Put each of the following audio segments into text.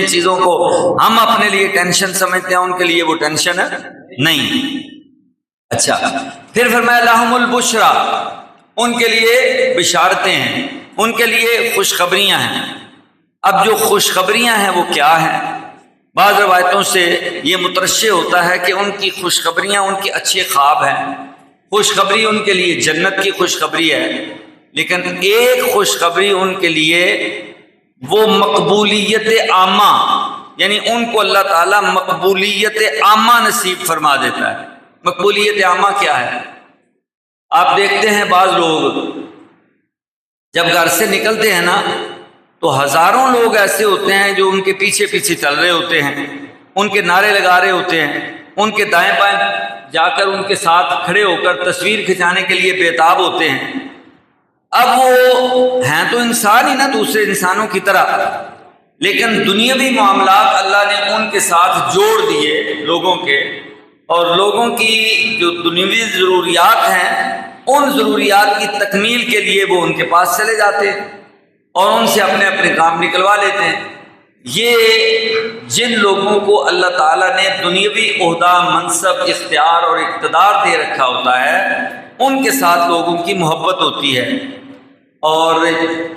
جن چیزوں کو ہم اپنے لیے ٹینشن سمجھتے ہیں ان کے لیے وہ ٹینشن نہیں۔ اچھا، پھر فرمایا لہم البشرا، ان کے لیے بشارتیں ہیں، ان کے لیے خوشخبریاں ہیں۔ اب جو خوشخبریاں ہیں وہ کیا ہیں؟ بعض روایتوں سے یہ مترشح ہوتا ہے کہ ان کی خوشخبریاں ان کے اچھے خواب ہیں، خوشخبری ان کے لیے جنت کی خوشخبری ہے، لیکن ایک خوشخبری ان کے لیے وہ مقبولیت عامہ، یعنی ان کو اللہ تعالیٰ مقبولیت عامہ نصیب فرما دیتا ہے۔ مقبولیت عامہ کیا ہے؟ آپ دیکھتے ہیں بعض لوگ جب گھر سے نکلتے ہیں نا تو ہزاروں لوگ ایسے ہوتے ہیں جو ان کے پیچھے پیچھے چل رہے ہوتے ہیں، ان کے نعرے لگا رہے ہوتے ہیں، ان کے دائیں بائیں جا کر ان کے ساتھ کھڑے ہو کر تصویر کھنچانے کے لیے بےتاب ہوتے ہیں۔ اب وہ ہیں تو انسان ہی نا، دوسرے انسانوں کی طرح، لیکن دنیاوی معاملات اللہ نے ان کے ساتھ جوڑ دیے لوگوں کے، اور لوگوں کی جو دنیاوی ضروریات ہیں ان ضروریات کی تکمیل کے لیے وہ ان کے پاس چلے جاتے ہیں اور ان سے اپنے اپنے کام نکلوا لیتے ہیں۔ یہ جن لوگوں کو اللہ تعالیٰ نے دنیاوی عہدہ، منصب، اختیار اور اقتدار دے رکھا ہوتا ہے ان کے ساتھ لوگوں کی محبت ہوتی ہے، اور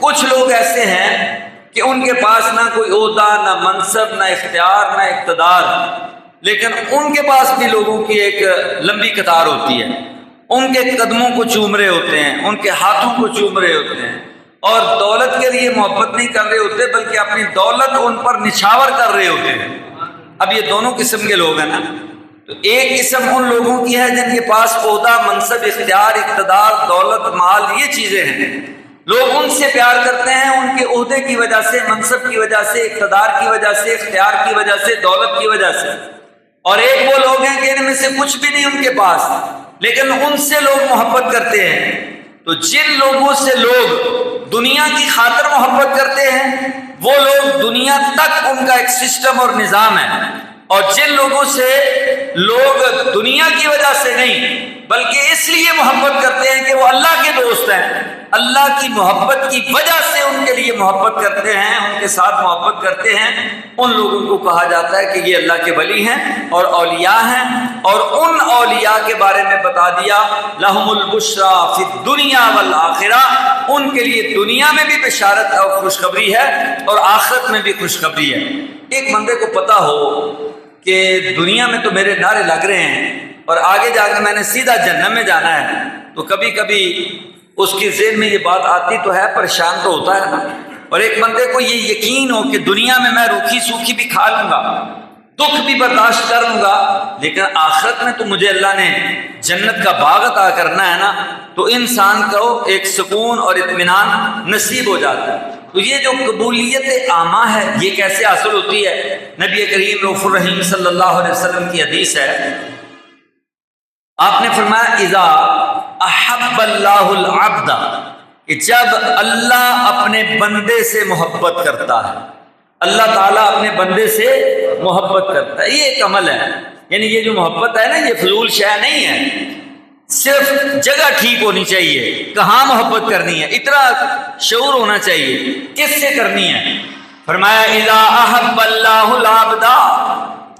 کچھ لوگ ایسے ہیں کہ ان کے پاس نہ کوئی عہدہ، نہ منصب، نہ اختیار، نہ اقتدار، لیکن ان کے پاس بھی لوگوں کی ایک لمبی قطار ہوتی ہے، ان کے قدموں کو چوم رہے ہوتے ہیں، ان کے ہاتھوں کو چوم رہے ہوتے ہیں، اور دولت کے لیے محبت نہیں کر رہے ہوتے بلکہ اپنی دولت ان پر نچھاور کر رہے ہوتے ہیں۔ اب یہ دونوں قسم کے لوگ ہیں نا، تو ایک قسم ان لوگوں کی ہے جن کے پاس عہدہ، منصب، اختیار، اقتدار، دولت، مال، یہ چیزیں ہیں، لوگ ان سے پیار کرتے ہیں ان کے عہدے کی وجہ سے، منصب کی وجہ سے، اقتدار کی وجہ سے، اختیار کی وجہ سے، دولت کی وجہ سے۔ اور ایک وہ لوگ ہیں کہ ان میں سے کچھ بھی نہیں ان کے پاس، لیکن ان سے لوگ محبت کرتے ہیں۔ تو جن لوگوں سے لوگ دنیا کی خاطر محبت کرتے ہیں وہ لوگ دنیا تک ان کا ایک سسٹم اور نظام ہے، اور جن لوگوں سے لوگ دنیا کی وجہ سے نہیں بلکہ اس لیے محبت کرتے ہیں کہ وہ اللہ کے دوست ہیں، اللہ کی محبت کی وجہ سے ان کے لیے محبت کرتے ہیں، ان کے ساتھ محبت کرتے ہیں، ان لوگوں کو کہا جاتا ہے کہ یہ اللہ کے ولی ہیں اور اولیاء ہیں۔ اور ان اولیاء کے بارے میں بتا دیا لہم البشرا فی الدنیا والآخرہ، ان کے لیے دنیا میں بھی بشارت اور خوشخبری ہے اور آخرت میں بھی خوشخبری ہے۔ ایک بندے کو پتا ہو کہ دنیا میں تو میرے نعرے لگ رہے ہیں اور آگے جا کے میں نے سیدھا جہنم میں جانا ہے، تو کبھی کبھی اس کی ذہن میں یہ بات آتی تو ہے، پریشان تو ہوتا ہے نا۔ اور ایک بندے کو یہ یقین ہو کہ دنیا میں میں روکھی سوکھی بھی کھا لوں گا، دکھ بھی برداشت کر لوں گا، لیکن آخرت میں تو مجھے اللہ نے جنت کا باغ عطا کرنا ہے نا، تو انسان کو ایک سکون اور اطمینان نصیب ہو جاتا ہے۔ تو یہ جو قبولیت عامہ ہے یہ کیسے حاصل ہوتی ہے؟ نبی کریم رؤوف الرحیم صلی اللہ علیہ وسلم کی حدیث ہے، آپ نے فرمایا اذا احب اللہ العبد، کہ جب اللہ اپنے بندے سے محبت کرتا ہے، اللہ تعالیٰ اپنے بندے سے محبت کرتا ہے، یہ ایک عمل ہے، یعنی یہ جو محبت ہے نا یہ فضول شے نہیں ہے، صرف جگہ ٹھیک ہونی چاہیے، کہاں محبت کرنی ہے اتنا شعور ہونا چاہیے، کس سے کرنی ہے۔ فرمایا اذا احب اللہ العبد،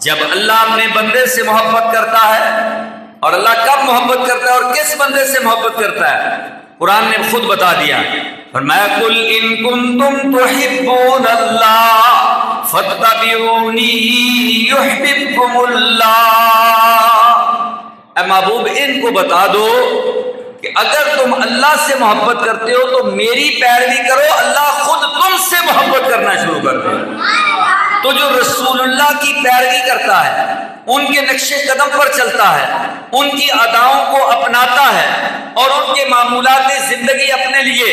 جب اللہ اپنے بندے سے محبت کرتا ہے، اور اللہ کب محبت کرتا ہے اور کس بندے سے محبت کرتا ہے؟ قرآن نے خود بتا دیا، فرمایا قل ان کنتم تحبون اللہ فاتبعونی یحببکم اللہ، اے محبوب ان کو بتا دو کہ اگر تم اللہ سے محبت کرتے ہو تو میری پیروی کرو، اللہ خود تم سے محبت کرنا شروع کر دے۔ تو جو رسول اللہ کی پیروی کرتا ہے، ان کے نقش قدم پر چلتا ہے، ان کی اداؤں کو اپناتا ہے اور ان کے معمولات زندگی اپنے لیے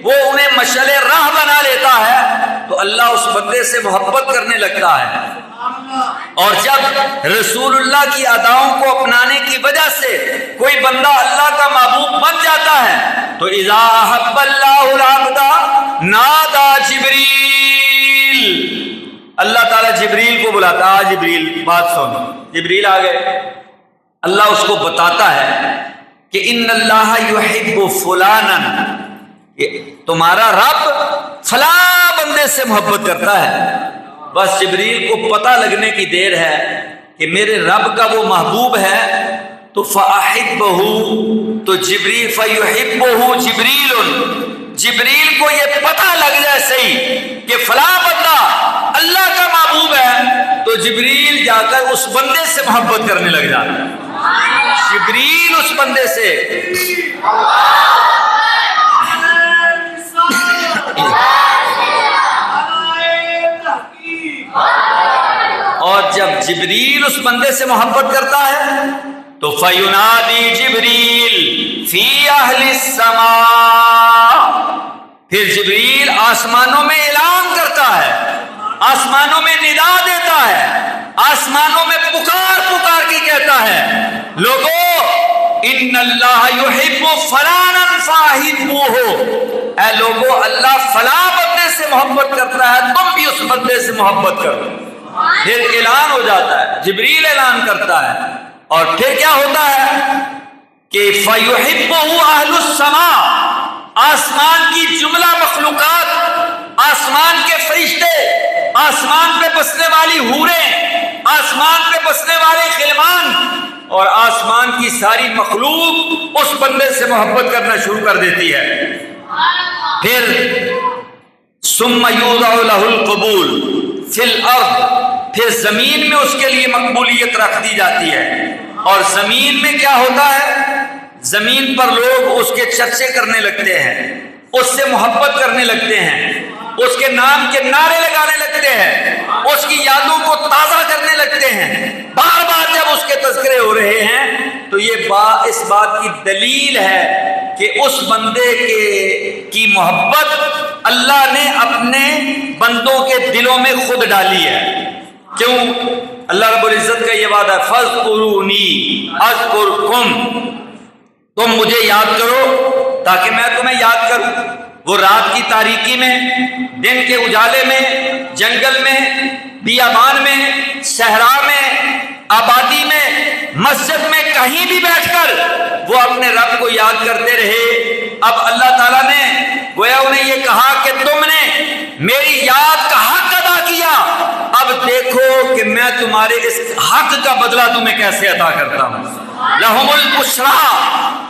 وہ انہیں مشعل راہ بنا لیتا ہے، تو اللہ اس بندے سے محبت کرنے لگتا ہے۔ اور جب رسول اللہ کی اداؤں کو اپنانے کی وجہ سے کوئی بندہ اللہ کا محبوب بن جاتا ہے تو اذا احب اللہ العبد نادى جبریل، اللہ تعالیٰ جبریل کو بلاتا ہے، جبریل بات سن، جبریل آ گئے، اللہ اس کو بتاتا ہے کہ ان اللہ یحب فلانا، کہ تمہارا رب فلاں بندے سے محبت کرتا ہے۔ بس جبریل کو پتہ لگنے کی دیر ہے کہ میرے رب کا وہ محبوب ہے، تو فَأَحِبَّهُ، تو جبریل فَيُحِبُّهُ جبریل، جبریل کو یہ پتہ لگ جائے صحیح کہ فلاں بندہ اللہ کا محبوب ہے، تو جبریل جا کر اس بندے سے محبت کرنے لگ جاتا ہے، جبریل اس بندے سے۔ اور جب جبریل اس بندے سے محبت کرتا ہے تو فَيُنَادِي جبریل فی اہل السماء، پھر جبریل آسمانوں میں اعلان کرتا ہے، آسمانوں میں ندا دیتا ہے، آسمانوں میں پکار پکار کے کہتا ہے لوگو ان اللہ یحب فلانا فاحبوہ، اے لوگو اللہ فلاں بندے سے محبت کرتا ہے، تم بھی اس بندے سے محبت کرو۔ پھر اعلان ہو جاتا ہے، جبریل اعلان کرتا ہے، اور پھر کیا ہوتا ہے کہ فَيُحِبُّهُ أَهْلُ السَّمَاء، آسمان کی جملہ مخلوقات، آسمان کے فرشتے، آسمان پہ بسنے والی حوریں، آسمان پہ بسنے والے خلمان، اور آسمان کی ساری مخلوق اس بندے سے محبت کرنا شروع کر دیتی ہے۔ پھر ثُمَّ يُوضَعُ لَهُ الْقُبُولُ فِي الْأَرْضِ، پھر زمین میں اس کے لیے مقبولیت رکھ دی جاتی ہے، اور زمین میں کیا ہوتا ہے، زمین پر لوگ اس کے چرچے کرنے لگتے ہیں، اس سے محبت کرنے لگتے ہیں، اس کے نام کے نعرے لگانے لگتے ہیں، اس کی یادوں کو تازہ کرنے لگتے ہیں۔ بار بار جب اس کے تذکرے ہو رہے ہیں تو یہ اس بات کی دلیل ہے کہ اس بندے کی محبت اللہ نے اپنے بندوں کے دلوں میں خود ڈالی ہے۔ کیوں؟ اللہ رب العزت کا یہ وعدہ ہے فَاذْكُرُونِي أَذْكُرْكُمْ، تم مجھے یاد کرو تاکہ میں تمہیں یاد کروں۔ وہ رات کی تاریکی میں، دن کے اجالے میں، جنگل میں، بیابان میں، صحرا میں، آبادی میں، مسجد میں، کہیں بھی بیٹھ کر وہ اپنے رب کو یاد کرتے رہے۔ اب اللہ تعالیٰ نے گویا انہیں یہ کہا کہ تم نے میری یاد کا حق ادا کیا، اب دیکھو کہ میں تمہارے اس حق کا بدلہ تمہیں کیسے عطا کرتا ہوں۔ لہم البشریٰ،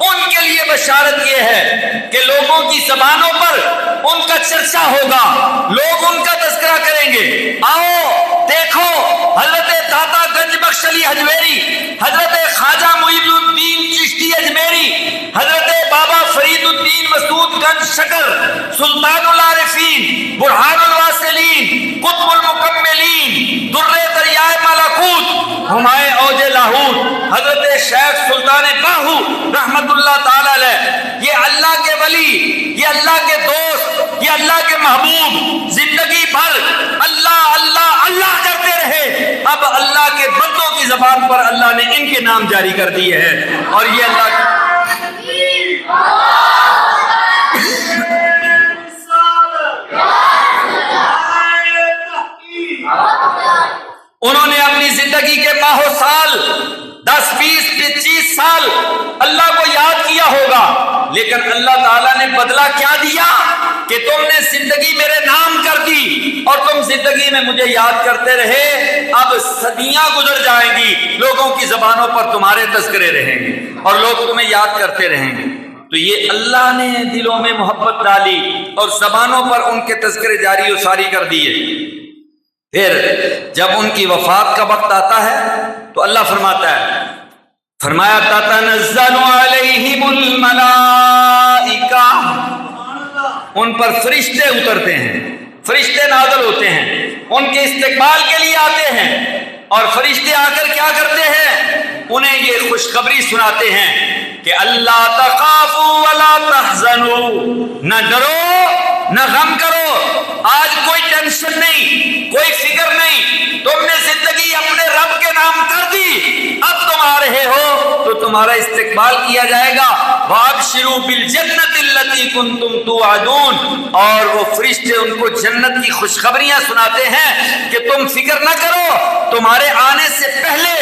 ان کے لیے بشارت یہ ہے کہ لوگوں کی زبانوں پر ان کا چرچا ہوگا، لوگ ان کا تذکرہ کریں گے۔ آؤ دیکھو حضرت داتا گنج بخش علی حجویری، حضرت خواجہ معین الدین چشتی اجمیری، حضرت بابا فرید الدین مسعود گنج شکر، سلطان العارفین، برہان الواصلین، قطب المکملین، در دریائے ملکوت، ہمائے اوج لاہور، حضرت شیخ سلطان باہو رحمت اللہ تعالی علیہ، یہ اللہ کے ولی، یہ اللہ کے دوست، یہ اللہ کے محبوب زندگی بھر اللہ اللہ اللہ کرتے رہے۔ اب اللہ کے بندوں کی زبان پر اللہ نے ان کے نام جاری کر دیے ہیں، اور یہ اللہ انہوں نے اپنی زندگی کے ماہ و سال 10 20 25 سال اللہ کو یاد کیا ہوگا، لیکن اللہ تعالیٰ نے بدلہ کیا دیا کہ تم نے زندگی میرے نام کر دی اور تم زندگی میں مجھے یاد کرتے رہے۔ اب صدیاں گزر جائیں گی، لوگوں کی زبانوں پر تمہارے تذکرے رہیں گے اور لوگ تمہیں یاد کرتے رہیں گے۔ تو یہ اللہ نے دلوں میں محبت ڈالی اور زبانوں پر ان کے تذکرے جاری و ساری کر دیے۔ پھر جب ان کی وفات کا وقت آتا ہے تو اللہ فرماتا ہے، فرمایا تتنزل علیہم الملائکہ، ان پر فرشتے اترتے ہیں، فرشتے نازل ہوتے ہیں، ان کے استقبال کے لیے آتے ہیں، اور فرشتے آ کر کیا کرتے ہیں؟ انہیں یہ خوشخبری سناتے ہیں کہ اللہ تخافوا ولا تحزنوا، نہ ڈرو نہ غم کرو، آج کوئی ٹینشن نہیں، کوئی فکر نہیں، تم نے زندگی اپنے رب کے نام کر دی، اب تم آ رہے ہو تو تمہارا استقبال کیا جائے گا۔ وَأَبْشِرُوا بِالْجَنَّةِ الَّتِي كُنْتُمْ تُوعَدُونَ، اور وہ فرشتے ان کو جنت کی خوشخبریاں سناتے ہیں کہ تم فکر نہ کرو، تمہارے آنے سے پہلے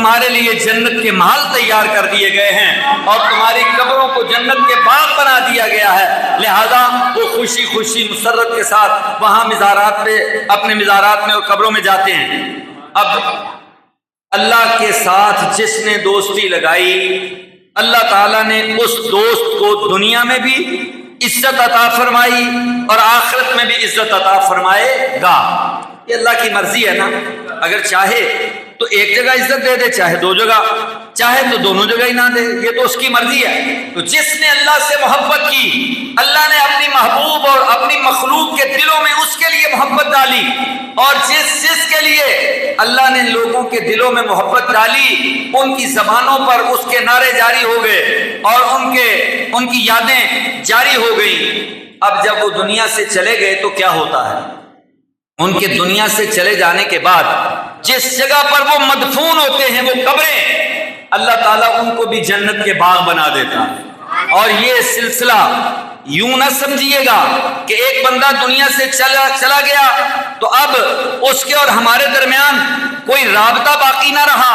تمہارے لیے جنت کے محل تیار کر دیے گئے ہیں اور تمہاری قبروں کو جنت کے باغ بنا دیا گیا ہے، لہذا وہ خوشی خوشی مسرت کے ساتھ وہاں مزارات پہ اپنے مزارات میں اور قبروں میں جاتے ہیں۔ اب اللہ کے ساتھ جس نے دوستی لگائی، اللہ تعالیٰ نے اس دوست کو دنیا میں بھی عزت عطا فرمائی اور آخرت میں بھی عزت عطا فرمائے گا۔ یہ اللہ کی مرضی ہے نا، اگر چاہے تو ایک جگہ عزت دے دے، چاہے دو جگہ، چاہے تو دونوں جگہ ہی نہ دے، یہ تو اس کی مرضی ہے۔ تو جس نے اللہ سے محبت کی، اللہ نے اپنی محبوب اور اپنی مخلوق کے دلوں میں اس کے لیے محبت ڈالی، اور جس کے لیے اللہ نے لوگوں کے دلوں میں محبت ڈالی، ان کی زبانوں پر اس کے نعرے جاری ہو گئے اور ان کی یادیں جاری ہو گئیں۔ اب جب وہ دنیا سے چلے گئے تو کیا ہوتا ہے؟ ان کے دنیا سے چلے جانے کے بعد جس جگہ پر وہ مدفون ہوتے ہیں وہ قبریں، اللہ تعالیٰ ان کو بھی جنت کے باغ بنا دیتا ہے۔ اور یہ سلسلہ یوں نہ سمجھیے گا کہ ایک بندہ دنیا سے چلا گیا تو اب اس کے اور ہمارے درمیان کوئی رابطہ باقی نہ رہا،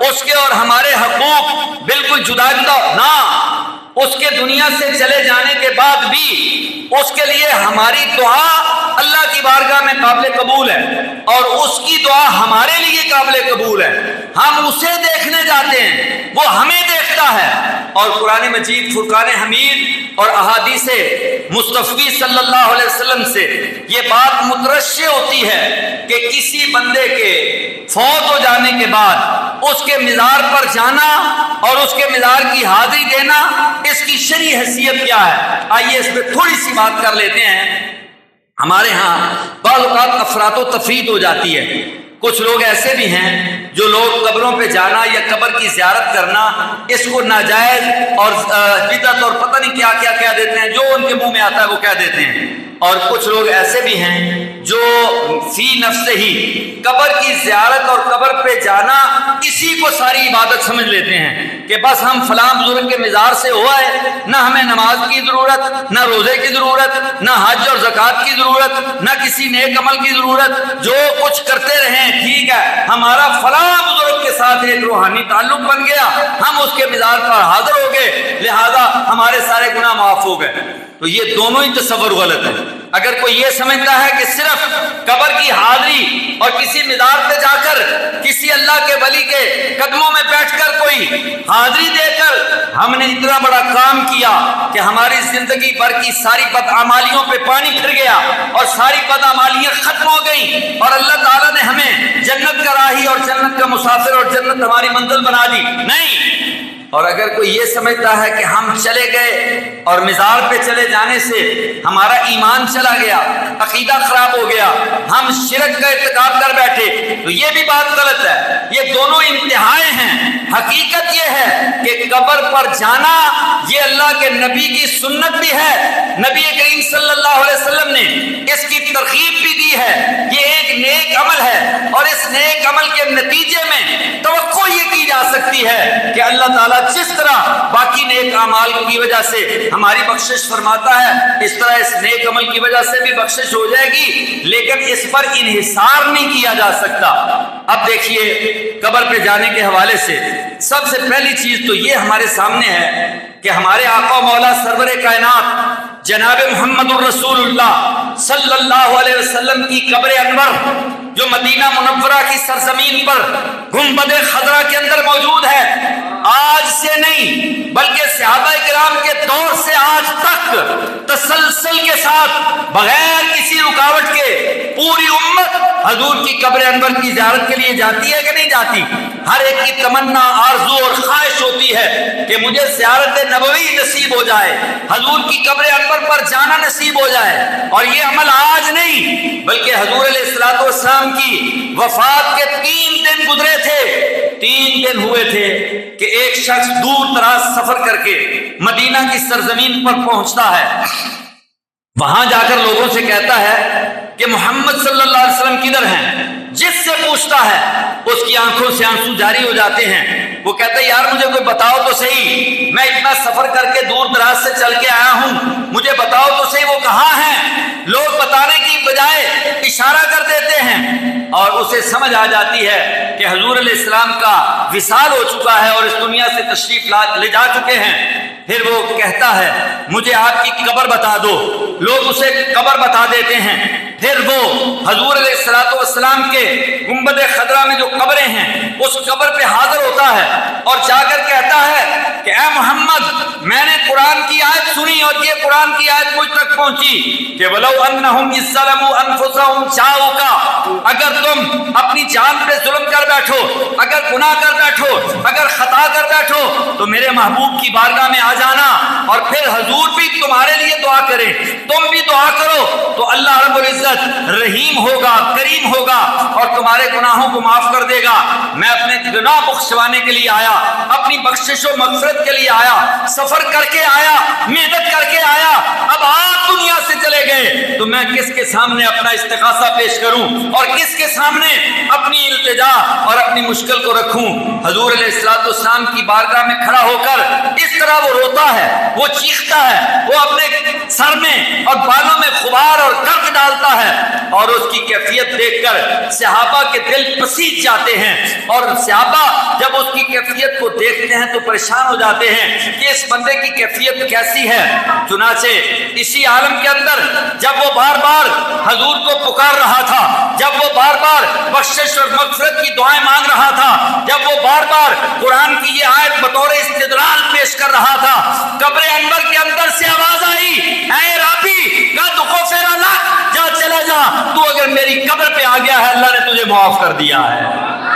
اس کے اور ہمارے حقوق بالکل جدا نہ، اس کے دنیا سے چلے جانے کے بعد بھی اس کے لیے ہماری دعا اللہ کی بارگاہ میں قابل قبول ہے اور اس کی دعا ہمارے لیے قابل قبول ہے۔ ہم اسے دیکھنے جاتے ہیں، وہ ہمیں دیکھتا ہے، اور قرآن مجید فرقان حمید اور احادیث مصطفی صلی اللہ علیہ وسلم سے یہ بات مترشح ہوتی ہے کہ کسی بندے کے فوت ہو جانے کے بعد اس کے مزار پر جانا اور اس کے مزار کی حاضری دینا، اس کی شرعی حیثیت کیا ہے؟ آئیے اس پہ تھوڑی سی بات کر لیتے ہیں۔ ہمارے ہاں بعض اوقات افراط و تفریط ہو جاتی ہے، کچھ لوگ ایسے بھی ہیں جو لوگ قبروں پہ جانا یا قبر کی زیارت کرنا اس کو ناجائز اور بدعت اور پتہ نہیں کیا کیا کہہ دیتے ہیں، جو ان کے منہ میں آتا ہے وہ کہہ دیتے ہیں۔ اور کچھ لوگ ایسے بھی ہیں جو فی نفس ہی قبر کی زیارت اور قبر پہ جانا اسی کو ساری عبادت سمجھ لیتے ہیں کہ بس ہم فلاں بزرگ کے مزار سے ہوا ہے، نہ ہمیں نماز کی ضرورت، نہ روزے کی ضرورت، نہ حج اور زکوٰۃ کی ضرورت، نہ کسی نیک عمل کی ضرورت، جو کچھ کرتے رہیں ٹھیک ہے، ہمارا فلاں بزرگ کے ساتھ ایک روحانی تعلق بن گیا، ہم اس کے مزار پر حاضر ہو گئے، لہذا ہمارے سارے گناہ معاف ہو گئے۔ تو یہ دونوں ہی تصور غلط ہے۔ اگر کوئی یہ سمجھتا ہے کہ صرف قبر کی حاضری اور کسی مزار پہ جا کر کسی اللہ کے ولی کے قدموں میں بیٹھ کر کوئی حاضری دے کر ہم نے اتنا بڑا کام کیا کہ ہماری زندگی بھر کی ساری بدعمالیوں پہ پانی پھر گیا اور ساری بدعمالیاں ختم ہو گئیں اور اللہ تعالیٰ نے ہمیں جنت کا راہی اور جنت کا مسافر اور جنت ہماری منزل بنا دی، نہیں۔ اور اگر کوئی یہ سمجھتا ہے کہ ہم چلے گئے اور مزار پہ چلے جانے سے ہمارا ایمان چلا گیا، عقیدہ خراب ہو گیا، ہم شرک کا ارتکاب کر بیٹھے، تو یہ بھی بات غلط ہے۔ یہ دونوں انتہائیں ہیں۔ حقیقت یہ ہے کہ قبر پر جانا یہ اللہ کے نبی کی سنت بھی ہے، نبی کریم صلی اللہ علیہ وسلم نے اس کی ترغیب بھی دی ہے، یہ ایک نیک عمل ہے اور اس نیک عمل کے نتیجے میں توقع یہ کی جا سکتی ہے کہ اللہ تعالیٰ جس طرح باقی نیک اعمال کی وجہ سے ہماری بخشش فرماتا ہے، اس طرح اس نیک عمل کی وجہ سے بھی بخشش ہو جائے گی، لیکن اس پر انحصار نہیں کیا جا سکتا۔ اب دیکھیے قبر پہ جانے کے حوالے سے سب سے پہلی چیز تو یہ ہمارے سامنے ہے کہ ہمارے آقا و مولا سرور کائنات جناب محمد الرسول اللہ صلی اللہ علیہ وسلم کی قبر انور جو مدینہ منورہ کی سرزمین پر گنبد خضرا کے اندر موجود ہے، آج سے نہیں بلکہ صحابہ کرام کے دور سے آج تک تسلسل کے ساتھ بغیر کسی رکاوٹ کے پوری امت حضور کی قبر انور کی زیارت کے لیے جاتی ہے کہ نہیں جاتی؟ ہر ایک کی تمنا، آرزو اور خواہش ہوتی ہے کہ مجھے زیارت نبوی نصیب ہو جائے، حضور کی قبر انور پر جانا نصیب ہو جائے۔ اور یہ عمل آج نہیں بلکہ حضور علیہ الصلوۃ والسلام کی وفات کے 3 دن گزرے تھے، 3 دن ہوئے تھے کہ ایک شخص دور دراز سفر کر کے مدینہ کی سرزمین پر پہنچتا ہے، وہاں جا کر لوگوں سے کہتا ہے کہ محمد صلی اللہ علیہ وسلم کدھر ہیں؟ جس سے پوچھتا ہے اس کی آنکھوں سے آنسو جاری ہو جاتے ہیں۔ وہ کہتا ہے یار مجھے کوئی بتاؤ تو صحیح، میں اتنا سفر کر کے دور دراز سے چل کے آیا ہوں، مجھے بتاؤ تو صحیح وہ کہاں ہیں۔ لوگ بتانے کی بجائے اشارہ کر دیتے ہیں اور اسے سمجھ آ جاتی ہے کہ حضور علیہ السلام کا وصال ہو چکا ہے اور اس دنیا سے تشریف لے جا چکے ہیں۔ پھر وہ کہتا ہے مجھے آپ کی قبر بتا دو، لوگ اسے قبر بتا دیتے ہیں۔ پھر وہ حضور علیہ السلام کے گنبد خضرا میں جو قبریں ہیں اس قبر پہ حاضر ہوتا ہے اور جا کر کہتا ہے کہ اے محمد میں نے قرآن کی آیت سنی اور یہ قرآن کی آیت مجھ تک پہنچی کہ وَلَوْ أَنَّهُمْ إِذْ ظَلَمُوا أَنفُسَهُمْ جَاءُوكَ، اگر تم اپنی جان پہ ظلم کر بیٹھو، اگر گناہ کر بیٹھو، اگر خطا کر بیٹھو تو میرے محبوب کی بارگاہ میں آ جانا اور پھر حضور بھی تمہارے لیے دعا کریں، تم بھی دعا کرو تو اللہ رب العزت رحیم ہوگا، کریم ہوگا اور تمہارے گناہوں کو معاف کر دے گا۔ میں اپنے گناہ بخشوانے کے لیے آیا، اپنی بخشش و مغفرت کے لیے آیا، سفر کر کے آیا، محنت کر کے آیا، اب آپ دنیا سے چلے گئے تو میں کس کے سامنے اپنا استغاثہ پیش کروں اور کس کے سامنے اپنی التجا اور اپنی مشکل کو رکھوں۔ حضور علیہ السلام کی بارگاہ میں کھڑا ہو کر اس طرح وہ روتا ہے، وہ چیختا ہے، وہ اپنے سر میں اور بالوں میں غبار اور گرد ڈالتا ہے اور اس کی کیفیت دیکھ کر صحابہ کے دل پسیج جاتے ہیں اور صحابہ جب اس کی کیفیت کو دیکھتے ہیں تو پریشان ہو جاتے ہیں کہ اس بندے کی کیفیت کیسی ہے۔ چنانچہ اسی عالم کے اندر جب وہ بار بار حضور کو پکار رہا تھا، جب وہ بار بار بخشش اور مغفرت کی دعائیں مانگ رہا تھا، جب وہ بار بار قرآن کی یہ آیت بطور استدلال پیش کر رہا تھا، قبر انور کے اندر سے آواز آئی اے ربی قد غفر لک، جا چلا جا، تو اگر میری قبر پہ آ گیا ہے اللہ نے تجھے معاف کر دیا ہے۔